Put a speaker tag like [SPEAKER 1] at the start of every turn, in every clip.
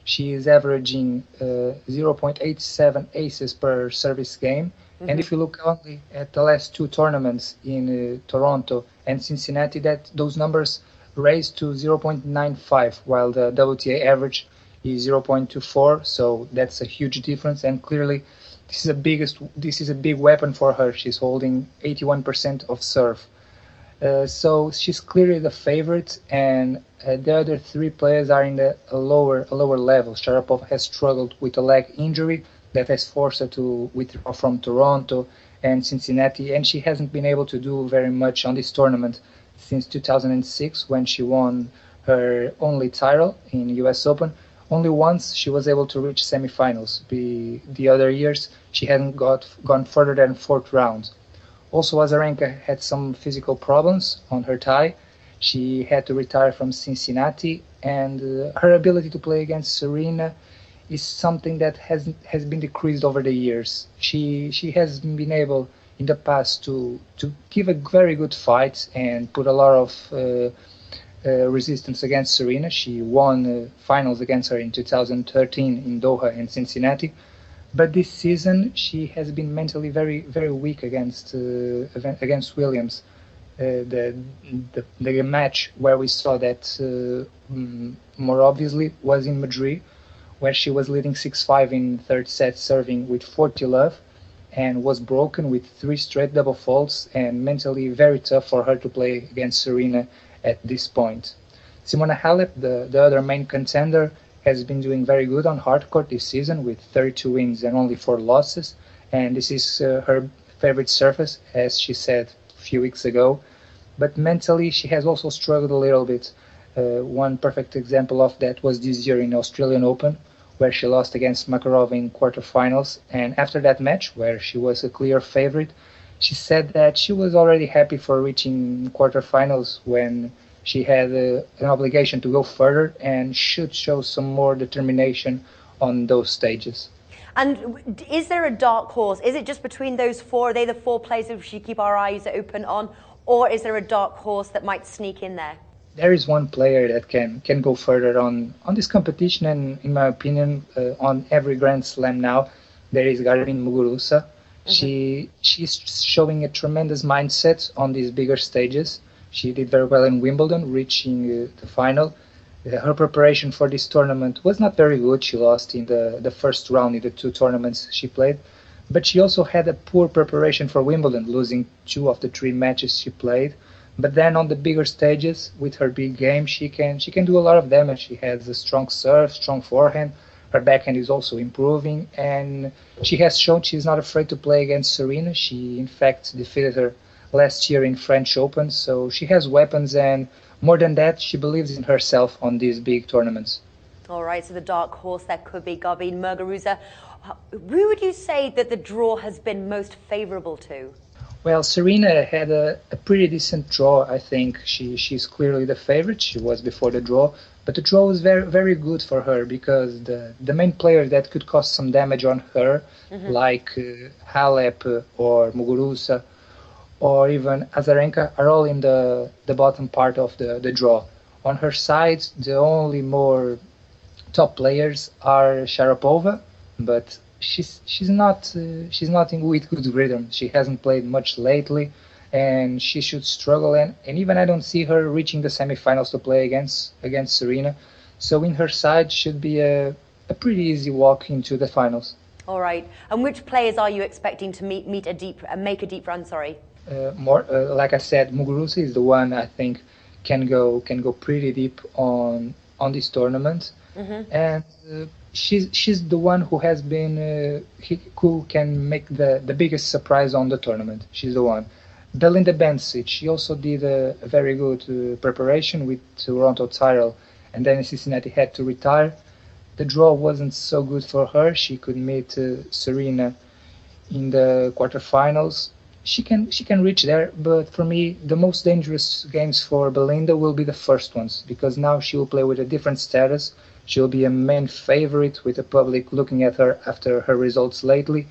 [SPEAKER 1] She is averaging 0.87 aces per service game. And
[SPEAKER 2] Hmm.
[SPEAKER 1] if you look only at the last two tournaments in Toronto and Cincinnati, that those numbers raised to 0.95, while the WTA average is 0.24. So that's a huge difference. And clearly, this is a big weapon for her. She's holding 81% of serve. So she's clearly the favorite, and the other three players are in a lower level. Sharapova has struggled with a leg injury that has forced her to withdraw from Toronto and Cincinnati, and she hasn't been able to do very much on this tournament since 2006 when she won her only title in US Open. Only once she was able to reach semifinals. The other years she hadn't gone further than fourth round. Also, Azarenka had some physical problems on her thigh. She had to retire from Cincinnati, and her ability to play against Serena is something that has been decreased over the years. She has been able in the past to give a very good fight and put a lot of resistance against Serena. She won finals against her in 2013 in Doha and Cincinnati. But this season, she has been mentally very, very weak against Williams. The match where we saw that more obviously was in Madrid, where she was leading 6-5 in third set, serving with 40 love, and was broken with three straight double faults, and mentally very tough for her to play against Serena at this point. Simona Halep, the other main contender, has been doing very good on hardcourt this season with 32 wins and only 4 losses, and this is her favorite surface, as she said a few weeks ago. But mentally, she has also struggled a little bit. One perfect example of that was this year in Australian Open, where she lost against Makarova in quarterfinals, and after that match, where she was a clear favorite, she said that she was already happy for reaching quarterfinals when she had an obligation to go further and should show some more determination on those stages.
[SPEAKER 2] And is there a dark horse? Is it just between those four? Are they the four players that we should keep our eyes open on? Or is there a dark horse that might sneak in there?
[SPEAKER 1] There is one player that can go further on this competition, and in my opinion, on every Grand Slam now, there is Garbiñe Muguruza. She's showing a tremendous mindset on these bigger stages. She did very well in Wimbledon, reaching the final. Her preparation for this tournament was not very good. She lost in the first round in the two tournaments she played. But she also had a poor preparation for Wimbledon, losing two of the three matches she played. But then on the bigger stages, with her big game, she can do a lot of damage. She has a strong serve, strong forehand. Her backhand is also improving, and she has shown she's not afraid to play against Serena. She, in fact, defeated her last year in French Open, so she has weapons, and more than that, she believes in herself on these big tournaments.
[SPEAKER 2] All right, so the dark horse that could be Garbiñe Muguruza. Who would you say that the draw has been most favourable to?
[SPEAKER 1] Well, Serena had a pretty decent draw, I think. She's clearly the favorite. She was before the draw, but the draw was very, very good for her because the main players that could cause some damage on her, like Halep or Muguruza or even Azarenka, are all in the bottom part of the draw. On her side, the only more top players are Sharapova, but she's not in with good rhythm. She hasn't played much lately, and she should struggle. And even I don't see her reaching the semifinals to play against Serena. So in her side should be a pretty easy walk into the finals.
[SPEAKER 2] All right, and which players are you expecting to make a deep run? Sorry.
[SPEAKER 1] More like I said, Muguruza is the one I think can go pretty deep on this tournament, and she's the one who has been who can make the biggest surprise on the tournament. She's the one. Belinda Bencic, she also did a very good preparation with Toronto title, and then Cincinnati had to retire. The draw wasn't so good for her. She could meet Serena in the quarterfinals. She can reach there, but for me, the most dangerous games for Belinda will be the first ones, because now she will play with a different status. She'll be a main favorite with the public looking at her after her results lately,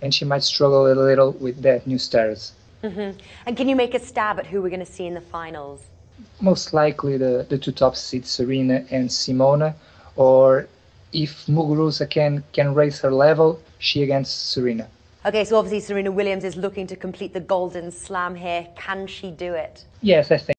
[SPEAKER 1] and she might struggle a little with that new status.
[SPEAKER 2] And can you make a stab at who we're going to see in the finals?
[SPEAKER 1] Most likely the two top seeds, Serena and Simona, or if Muguruza can raise her level, she against Serena.
[SPEAKER 2] Okay, so obviously Serena Williams is looking to complete the Golden Slam here. Can she do it?
[SPEAKER 1] Yes, I think.